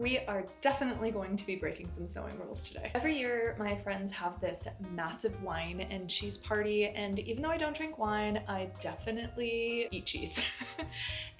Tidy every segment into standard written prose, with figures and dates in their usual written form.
We are definitely going to be breaking some sewing rules today. Every year, my friends have this massive wine and cheese party, and even though I don't drink wine, I definitely eat cheese.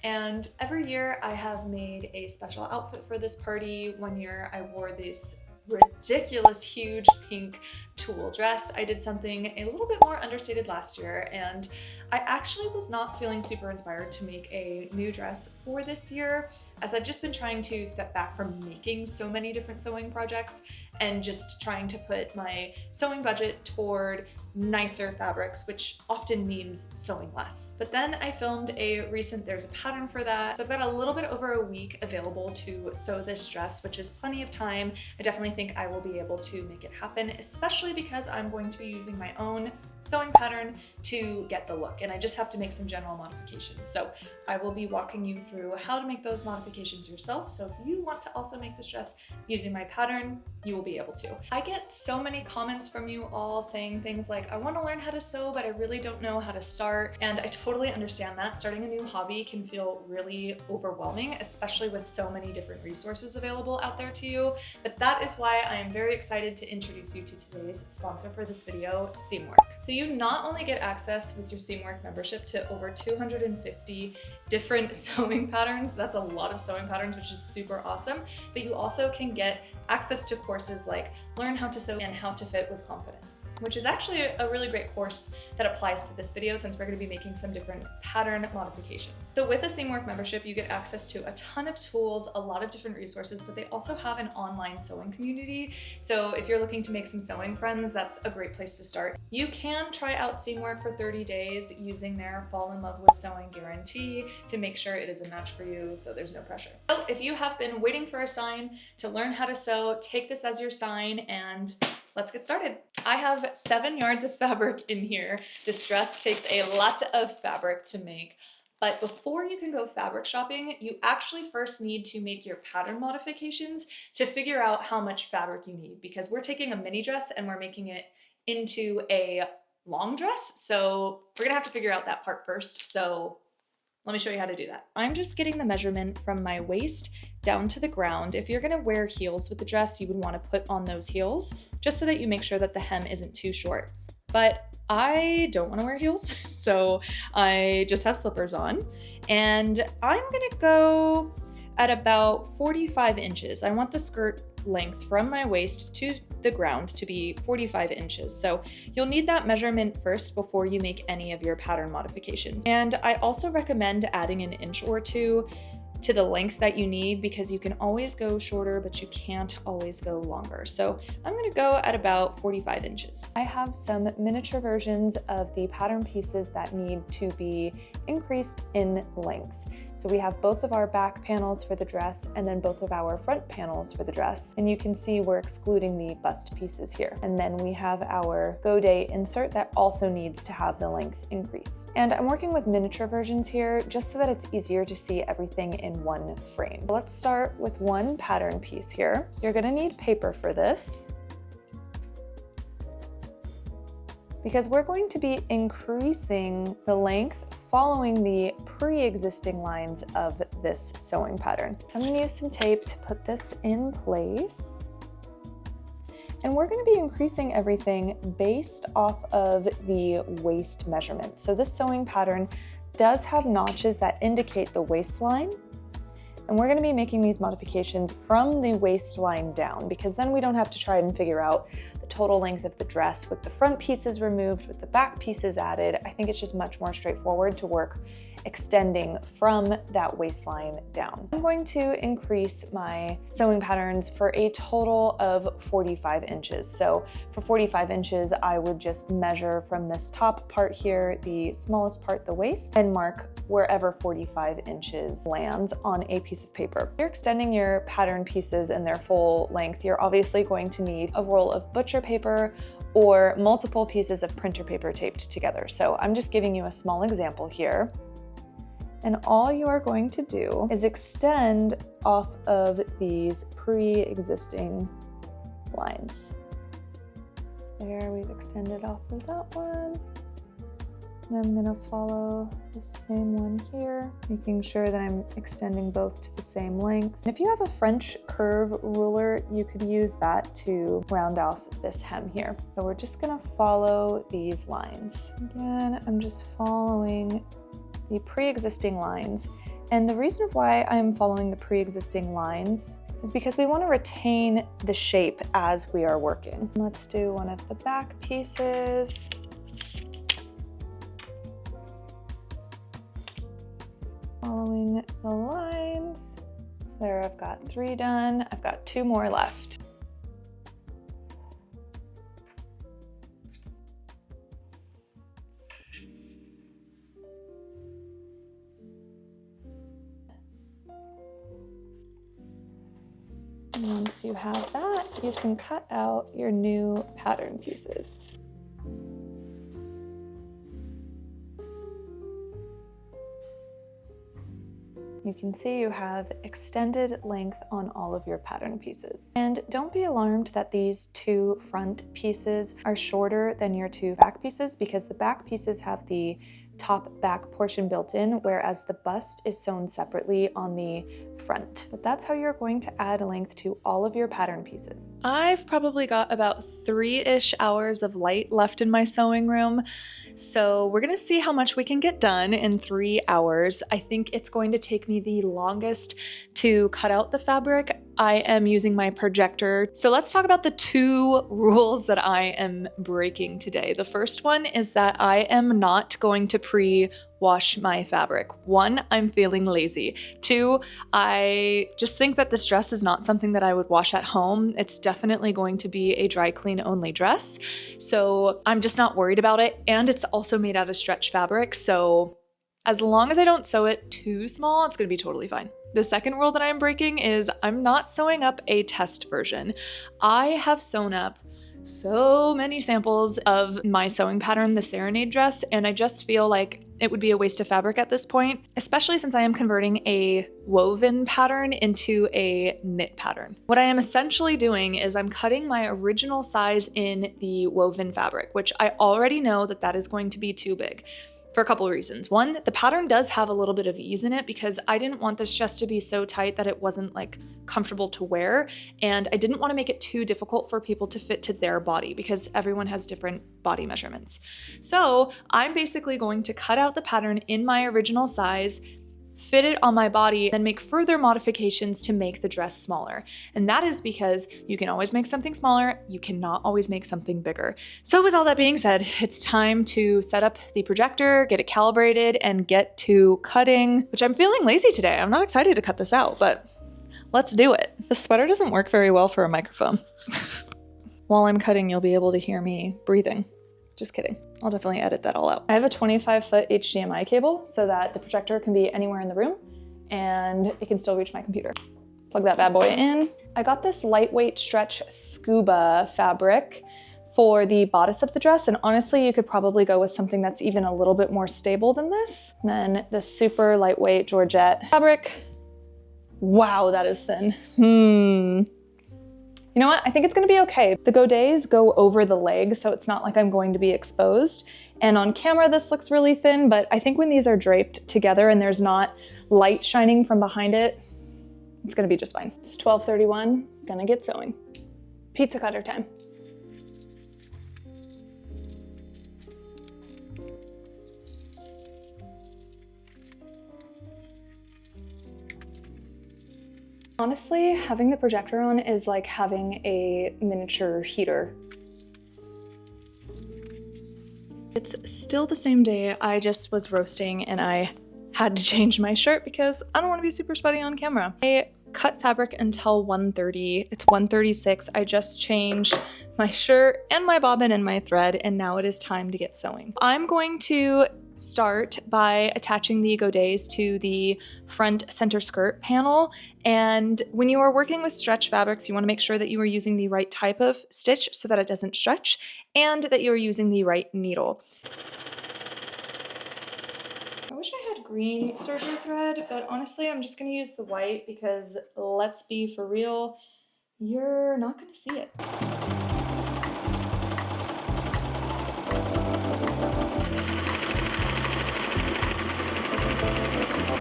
And every year I have made a special outfit for this party. One year I wore this ridiculous huge pink tulle dress. I did something a little bit more understated last year, and I actually was not feeling super inspired to make a new dress for this year, as I've just been trying to step back from making so many different sewing projects and just trying to put my sewing budget toward nicer fabrics, which often means sewing less. But then I filmed a recent There's a Pattern for that. So I've got a little bit over a week available to sew this dress, which is plenty of time. I definitely think I will be able to make it happen, especially because I'm going to be using my own sewing pattern to get the look, and I just have to make some general modifications. So I will be walking you through how to make those modifications yourself. So if you want to also make this dress using my pattern, you will be able to. I get so many comments from you all saying things like, I want to learn how to sew, but I really don't know how to start. And I totally understand that. Starting a new hobby can feel really overwhelming, especially with so many different resources available out there to you. But that is why I am very excited to introduce you to today's sponsor for this video, Seamwork. So you not only get access with your Seamwork membership to over 250 different sewing patterns, that's a lot of sewing patterns, which is super awesome, but you also can get access to courses like Learn How to Sew and How to Fit with Confidence, which is actually a really great course that applies to this video since we're going to be making some different pattern modifications. So with the Seamwork membership, you get access to a ton of tools, a lot of different resources, but they also have an online sewing community. So if you're looking to make some sewing friends, that's a great place to start. You can try out Seamwork for 30 days using their Fall in Love with Sewing guarantee to make sure it is a match for you, so there's no pressure. So if you have been waiting for a sign to learn how to sew, take this as your sign and let's get started. I have 7 yards of fabric in here. This dress takes a lot of fabric to make, but before you can go fabric shopping, you actually first need to make your pattern modifications to figure out how much fabric you need, because we're taking a mini dress and we're making it into a long dress. So we're gonna have to figure out that part first. So let me show you how to do that. I'm just getting the measurement from my waist down to the ground. If you're gonna wear heels with the dress, you would wanna put on those heels just so that you make sure that the hem isn't too short. But I don't wanna wear heels, so I just have slippers on. And I'm gonna go at about 45 inches. I want the skirt length from my waist to the ground to be 45 inches. So you'll need that measurement first before you make any of your pattern modifications. And I also recommend adding an inch or two to the length that you need, because you can always go shorter, but you can't always go longer. So I'm gonna go at about 45 inches. I have some miniature versions of the pattern pieces that need to be increased in length. So we have both of our back panels for the dress and then both of our front panels for the dress. And you can see we're excluding the bust pieces here. And then we have our go day insert that also needs to have the length increased. And I'm working with miniature versions here just so that it's easier to see everything in one frame. Let's start with one pattern piece here. You're gonna need paper for this, because we're going to be increasing the length following the pre-existing lines of this sewing pattern. So I'm gonna use some tape to put this in place. And we're gonna be increasing everything based off of the waist measurement. So this sewing pattern does have notches that indicate the waistline. And we're gonna be making these modifications from the waistline down, because then we don't have to try and figure out the total length of the dress with the front pieces removed, with the back pieces added. I think it's just much more straightforward to work extending from that waistline down. I'm going to increase my sewing patterns for a total of 45 inches. So for 45 inches, I would just measure from this top part here, the smallest part, the waist, and mark wherever 45 inches lands on a piece of paper. If you're extending your pattern pieces in their full length, you're obviously going to need a roll of butcher paper or multiple pieces of printer paper taped together. So I'm just giving you a small example here. And all you are going to do is extend off of these pre-existing lines. There, we've extended off of that one. And I'm gonna follow the same one here, making sure that I'm extending both to the same length. And if you have a French curve ruler, you could use that to round off this hem here. So we're just gonna follow these lines. Again, I'm just following the pre-existing lines. And the reason why I'm following the pre-existing lines is because we want to retain the shape as we are working. Let's do one of the back pieces. Following the lines. So there, I've got 3 done. I've got 2 more left. And once you have that, you can cut out your new pattern pieces. You can see you have extended length on all of your pattern pieces. And don't be alarmed that these 2 front pieces are shorter than your 2 back pieces, because the back pieces have the top back portion built in, whereas the bust is sewn separately on the front. But that's how you're going to add length to all of your pattern pieces. I've probably got about 3-ish hours of light left in my sewing room. So we're gonna see how much we can get done in 3 hours. I think it's going to take me the longest to cut out the fabric. I am using my projector. So let's talk about the 2 rules that I am breaking today. The first one is that I am not going to pre-wash my fabric. 1, I'm feeling lazy. 2, I just think that this dress is not something that I would wash at home. It's definitely going to be a dry clean only dress. So I'm just not worried about it. And it's also made out of stretch fabric. So as long as I don't sew it too small, it's gonna be totally fine. The second rule that I'm breaking is I'm not sewing up a test version. I have sewn up so many samples of my sewing pattern, the Serenade dress, and I just feel like it would be a waste of fabric at this point, especially since I am converting a woven pattern into a knit pattern. What I am essentially doing is I'm cutting my original size in the woven fabric, which I already know that that is going to be too big. For a couple of reasons. 1, the pattern does have a little bit of ease in it because I didn't want this dress to be so tight that it wasn't like comfortable to wear. And I didn't want to make it too difficult for people to fit to their body because everyone has different body measurements. So I'm basically going to cut out the pattern in my original size, fit it on my body, and make further modifications to make the dress smaller. And that is because you can always make something smaller, you cannot always make something bigger. So with all that being said, it's time to set up the projector, get it calibrated, and get to cutting, which I'm feeling lazy today. I'm not excited to cut this out, but let's do it. The sweater doesn't work very well for a microphone. While I'm cutting, you'll be able to hear me breathing. Just kidding. I'll definitely edit that all out. I have a 25-foot HDMI cable so that the projector can be anywhere in the room and it can still reach my computer. Plug that bad boy in. I got this lightweight stretch Scuba fabric for the bodice of the dress, and honestly, you could probably go with something that's even a little bit more stable than this. And then the super lightweight Georgette fabric. Wow, that is thin. You know what? I think it's gonna be okay. The godets go over the leg, so it's not like I'm going to be exposed. And on camera, this looks really thin, but I think when these are draped together and there's not light shining from behind it, it's gonna be just fine. It's 12:31, gonna get sewing. Pizza cutter time. Honestly, having the projector on is like having a miniature heater. It's still the same day. I just was roasting and I had to change my shirt because I don't want to be super sweaty on camera. I cut fabric until 1:30. It's 1:36. I just changed my shirt and my bobbin and my thread, and now it is time to get sewing. I'm going to start by attaching the godets to the front center skirt panel. And when you are working with stretch fabrics, you want to make sure that you are using the right type of stitch so that it doesn't stretch, and that you are using the right needle. I wish I had green serger thread, but honestly, I'm just going to use the white because let's be for real, you're not going to see it.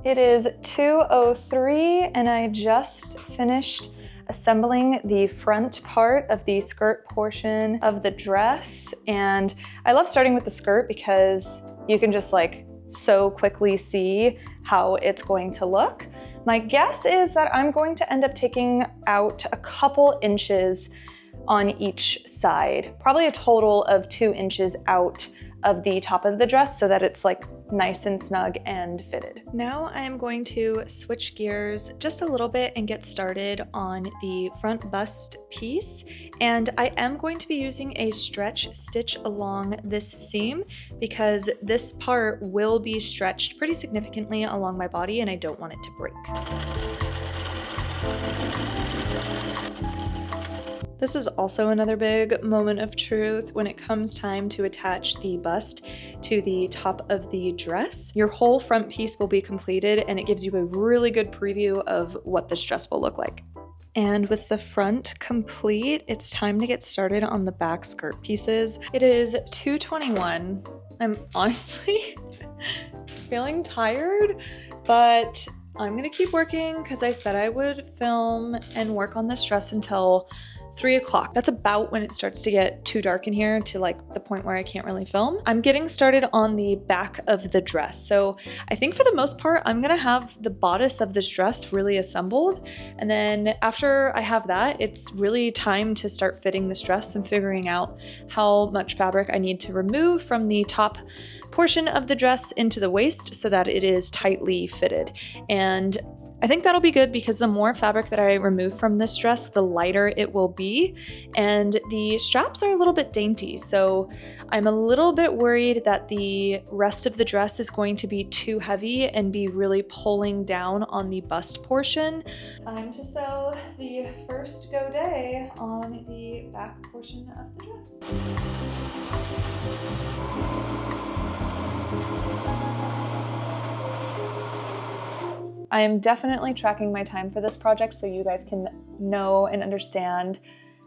It is 2:03 and I just finished assembling the front part of the skirt portion of the dress. And I love starting with the skirt because you can just like so quickly see how it's going to look. My guess is that I'm going to end up taking out a couple inches on each side, probably a total of 2 inches out of the top of the dress so that it's like nice and snug and fitted. Now I am going to switch gears just a little bit and get started on the front bust piece. And I am going to be using a stretch stitch along this seam because this part will be stretched pretty significantly along my body and I don't want it to break. This is also another big moment of truth when it comes time to attach the bust to the top of the dress. Your whole front piece will be completed and it gives you a really good preview of what this dress will look like. And with the front complete, it's time to get started on the back skirt pieces. It is 2:21. I'm honestly feeling tired, but I'm gonna keep working because I said I would film and work on this dress until 3 o'clock. That's about when it starts to get too dark in here to like the point where I can't really film. I'm getting started on the back of the dress. So I think for the most part, I'm gonna have the bodice of this dress really assembled. And then after I have that, it's really time to start fitting this dress and figuring out how much fabric I need to remove from the top portion of the dress into the waist so that it is tightly fitted. And I think that'll be good because the more fabric that I remove from this dress, the lighter it will be. And the straps are a little bit dainty, so I'm a little bit worried that the rest of the dress is going to be too heavy and be really pulling down on the bust portion. Time to sew the first go day on the back portion of the dress. I am definitely tracking my time for this project so you guys can know and understand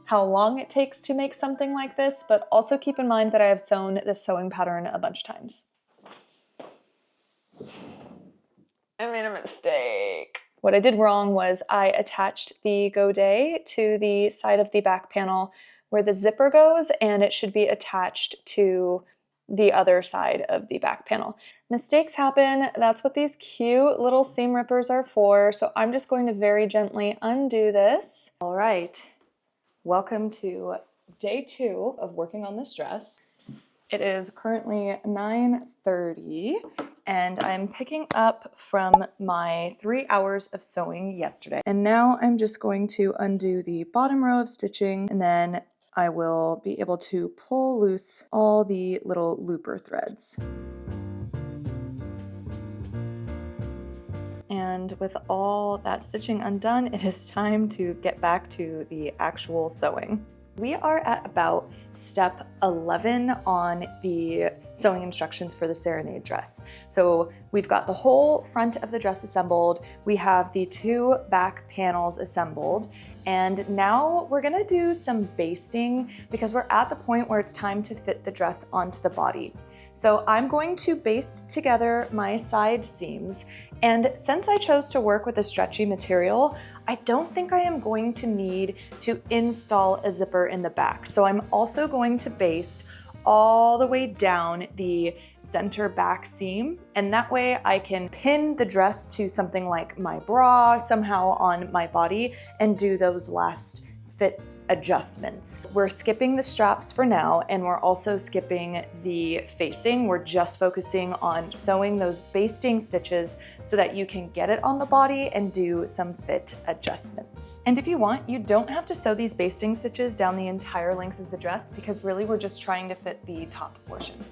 how long it takes to make something like this, but also keep in mind that I have sewn this sewing pattern a bunch of times. I made a mistake. What I did wrong was I attached the godet to the side of the back panel where the zipper goes, and it should be attached to the other side of the back panel. Mistakes happen. That's what these cute little seam rippers are for. So I'm just going to very gently undo this. All right, welcome to day 2 of working on this dress. It is currently 9:30 and I'm picking up from my 3 hours of sewing yesterday. And now I'm just going to undo the bottom row of stitching, and then I will be able to pull loose all the little looper threads. And with all that stitching undone, it is time to get back to the actual sewing. We are at about step 11 on the sewing instructions for the Serenade dress. So we've got the whole front of the dress assembled, we have the 2 back panels assembled, and now we're gonna do some basting because we're at the point where it's time to fit the dress onto the body. So I'm going to baste together my side seams, and since I chose to work with a stretchy material, I don't think I am going to need to install a zipper in the back. So I'm also going to baste all the way down the center back seam, and that way I can pin the dress to something like my bra somehow on my body and do those last fit adjustments. We're skipping the straps for now, and we're also skipping the facing. We're just focusing on sewing those basting stitches so that you can get it on the body and do some fit adjustments. And if you want, you don't have to sew these basting stitches down the entire length of the dress because really we're just trying to fit the top portion.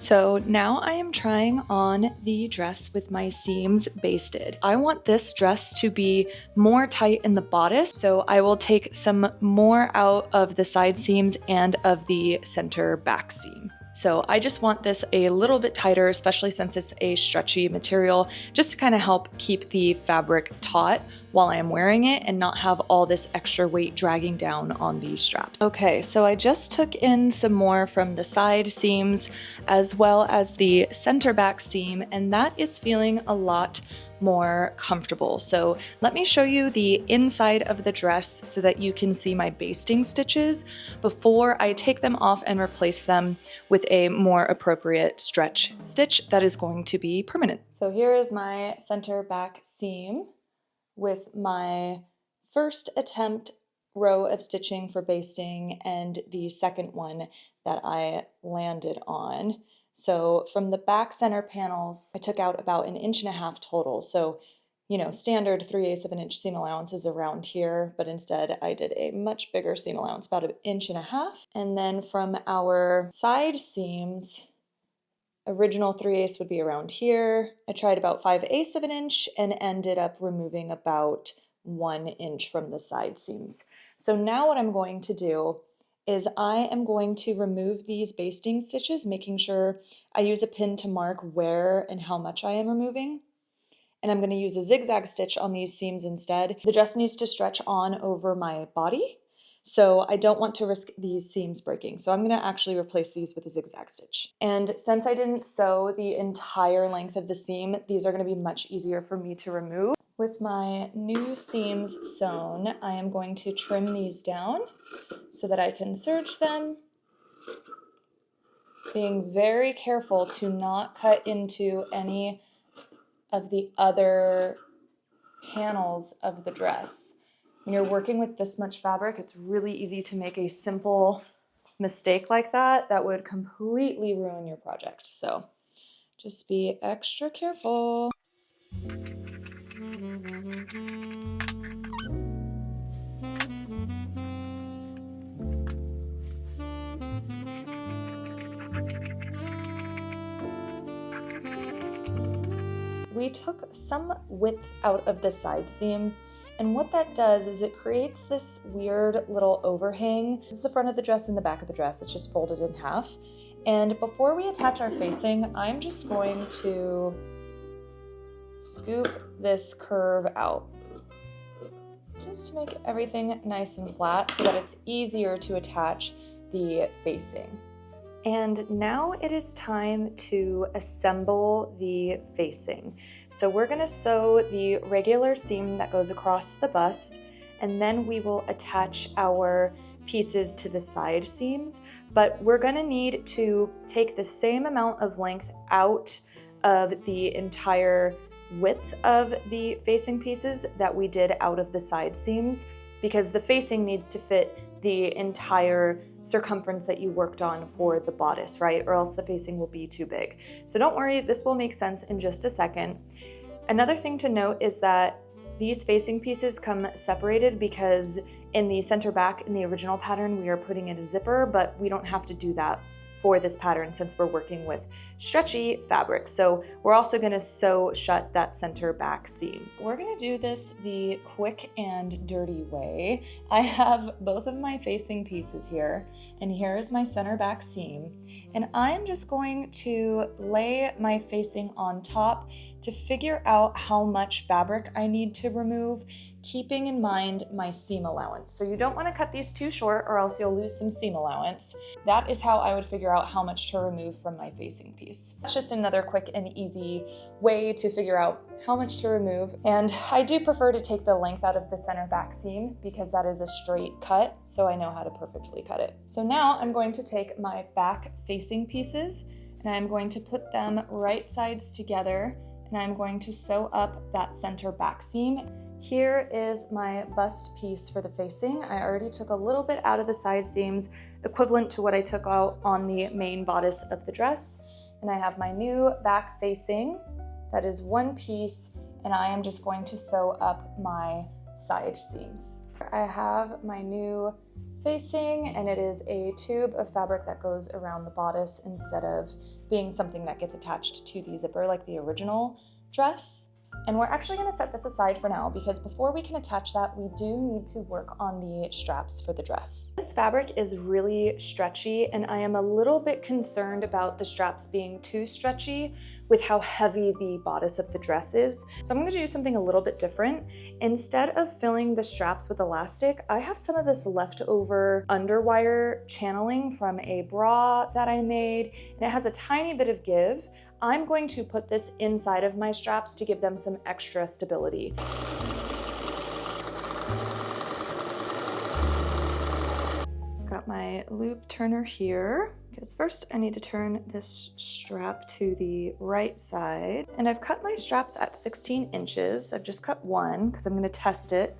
So now I am trying on the dress with my seams basted. I want this dress to be more tight in the bodice, so I will take some more out of the side seams and of the center back seam. So I just want this a little bit tighter, especially since it's a stretchy material, just to kind of help keep the fabric taut while I am wearing it and not have all this extra weight dragging down on the straps. Okay, so I just took in some more from the side seams as well as the center back seam, and that is feeling a lot more comfortable. So let me show you the inside of the dress so that you can see my basting stitches before I take them off and replace them with a more appropriate stretch stitch that is going to be permanent. So here is my center back seam with my first attempt row of stitching for basting and the second one that I landed on. So from the back center panels, I took out about 1.5 inches total. So, you know, standard 3/8 of an inch seam allowance is around here, but instead I did a much bigger seam allowance, about 1.5 inches. And then from our side seams, original 3/8 would be around here. I tried about 5/8 of an inch and ended up removing about 1 inch from the side seams. So now what I'm going to do is I am going to remove these basting stitches, making sure I use a pin to mark where and how much I am removing. And I'm going to use a zigzag stitch on these seams instead. The dress needs to stretch on over my body, so I don't want to risk these seams breaking. So I'm going to actually replace these with a zigzag stitch. And since I didn't sew the entire length of the seam, these are going to be much easier for me to remove. With my new seams sewn, I am going to trim these down so that I can serge them, being very careful to not cut into any of the other panels of the dress. When you're working with this much fabric, it's really easy to make a simple mistake like that that would completely ruin your project. So just be extra careful. We took some width out of the side seam, and what that does is it creates this weird little overhang. This is the front of the dress and the back of the dress. It's just folded in half. And before we attach our facing, I'm just going to scoop this curve out, just to make everything nice and flat so that it's easier to attach the facing. And now it is time to assemble the facing. So we're going to sew the regular seam that goes across the bust, and then we will attach our pieces to the side seams. But we're going to need to take the same amount of length out of the entire width of the facing pieces that we did out of the side seams, because the facing needs to fit the entire circumference that you worked on for the bodice, right? Or else the facing will be too big. So don't worry, this will make sense in just a second. Another thing to note is that these facing pieces come separated because in the center back in the original pattern, we are putting in a zipper, but we don't have to do that for this pattern since we're working with stretchy fabric. So we're also going to sew shut that center back seam. We're going to do this the quick and dirty way. I have both of my facing pieces here, and here is my center back seam. And I'm just going to lay my facing on top to figure out how much fabric I need to remove, keeping in mind my seam allowance. So you don't want to cut these too short or else you'll lose some seam allowance. That is how I would figure out how much to remove from my facing piece. That's just another quick and easy way to figure out how much to remove. And I do prefer to take the length out of the center back seam because that is a straight cut, so I know how to perfectly cut it. So now I'm going to take my back facing pieces and I'm going to put them right sides together, and I'm going to sew up that center back seam. Here is my bust piece for the facing. I already took a little bit out of the side seams, equivalent to what I took out on the main bodice of the dress. And I have my new back facing. That is one piece, and I am just going to sew up my side seams. I have my new facing, and it is a tube of fabric that goes around the bodice instead of being something that gets attached to the zipper like the original dress. And we're actually gonna set this aside for now because before we can attach that, we do need to work on the straps for the dress. This fabric is really stretchy and I am a little bit concerned about the straps being too stretchy with how heavy the bodice of the dress is. So I'm gonna do something a little bit different. Instead of filling the straps with elastic, I have some of this leftover underwire channeling from a bra that I made, and it has a tiny bit of give. I'm going to put this inside of my straps to give them some extra stability. Got my loop turner here, because first I need to turn this strap to the right side. And I've cut my straps at 16 inches. I've just cut one because I'm gonna test it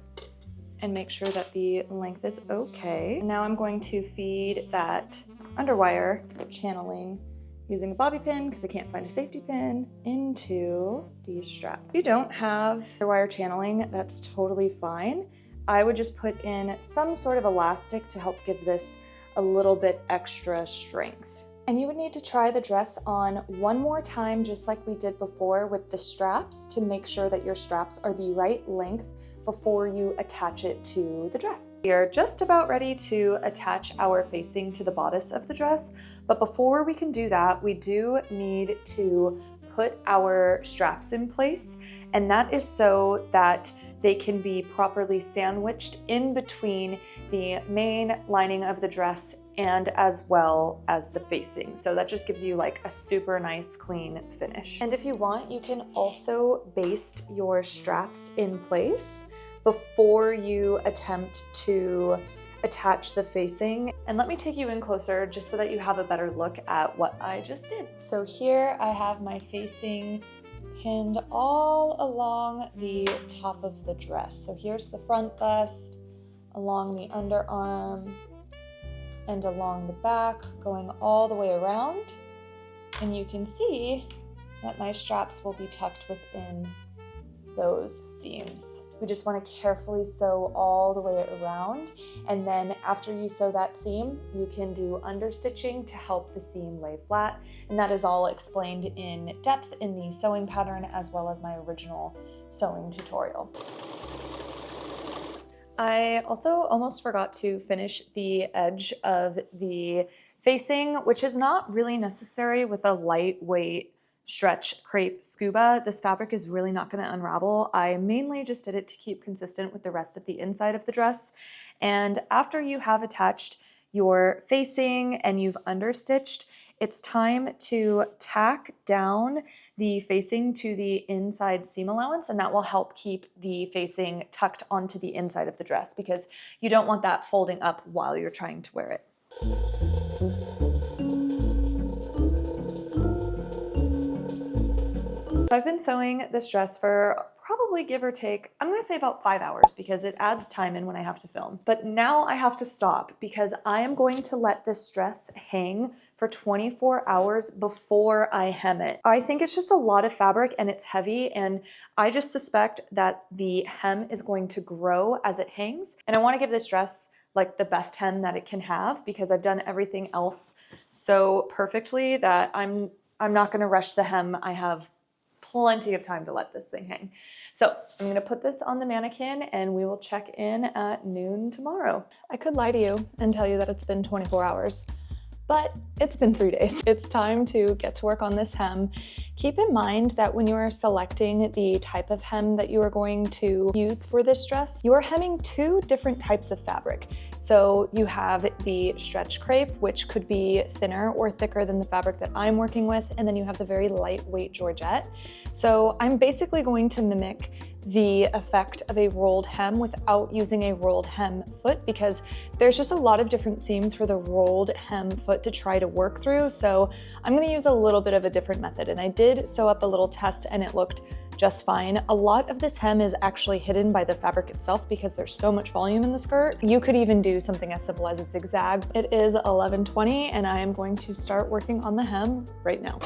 and make sure that the length is okay. And now I'm going to feed that underwire channeling using a bobby pin, because I can't find a safety pin, into the strap. If you don't have underwire channeling, that's totally fine. I would just put in some sort of elastic to help give this a little bit extra strength. And you would need to try the dress on one more time, just like we did before with the straps, to make sure that your straps are the right length before you attach it to the dress. We are just about ready to attach our facing to the bodice of the dress, but before we can do that, we do need to put our straps in place, and that is so that they can be properly sandwiched in between the main lining of the dress and as well as the facing. So that just gives you like a super nice clean finish. And if you want, you can also baste your straps in place before you attempt to attach the facing. And let me take you in closer just so that you have a better look at what I just did. So here I have my facing pinned all along the top of the dress. So here's the front bust, along the underarm, and along the back, going all the way around. And you can see that my straps will be tucked within those seams. We just want to carefully sew all the way around. And then after you sew that seam, you can do understitching to help the seam lay flat. And that is all explained in depth in the sewing pattern as well as my original sewing tutorial. I also almost forgot to finish the edge of the facing, which is not really necessary with a lightweight stretch crepe scuba. This fabric is really not going to unravel. I mainly just did it to keep consistent with the rest of the inside of the dress. And after you have attached your facing and you've understitched, it's time to tack down the facing to the inside seam allowance, and that will help keep the facing tucked onto the inside of the dress because you don't want that folding up while you're trying to wear it. I've been sewing this dress for probably, give or take, I'm gonna say about 5 hours because it adds time in when I have to film. But now I have to stop because I am going to let this dress hang for 24 hours before I hem it. I think it's just a lot of fabric and it's heavy, and I just suspect that the hem is going to grow as it hangs. And I wanna give this dress like the best hem that it can have because I've done everything else so perfectly that I'm not gonna rush the hem. I have plenty of time to let this thing hang. So I'm gonna put this on the mannequin and we will check in at noon tomorrow. I could lie to you and tell you that it's been 24 hours, but it's been 3 days. It's time to get to work on this hem. Keep in mind that when you are selecting the type of hem that you are going to use for this dress, you are hemming 2 different types of fabric. So you have the stretch crepe, which could be thinner or thicker than the fabric that I'm working with, and then you have the very lightweight Georgette. So I'm basically going to mimic the effect of a rolled hem without using a rolled hem foot because there's just a lot of different seams for the rolled hem foot to try to work through. So I'm gonna use a little bit of a different method, and I did sew up a little test and it looked just fine. A lot of this hem is actually hidden by the fabric itself because there's so much volume in the skirt. You could even do something as simple as a zigzag. It is 11:20 and I am going to start working on the hem right now.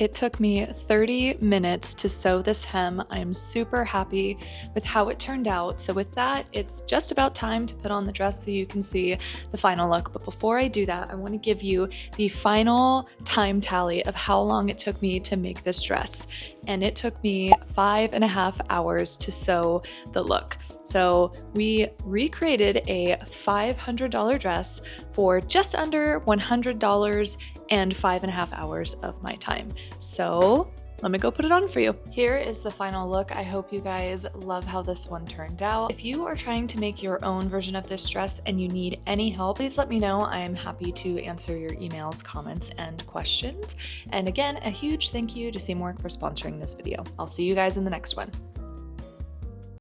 It took me 30 minutes to sew this hem. I'm super happy with how it turned out. So with that, it's just about time to put on the dress so you can see the final look. But before I do that, I want to give you the final time tally of how long it took me to make this dress. And it took me 5.5 hours to sew the look. So we recreated a $500 dress for just under $100 and 5.5 hours of my time. So let me go put it on for you. Here is the final look. I hope you guys love how this one turned out. If you are trying to make your own version of this dress and you need any help, please let me know. I am happy to answer your emails, comments, and questions. And again, a huge thank you to Seamwork for sponsoring this video. I'll see you guys in the next one.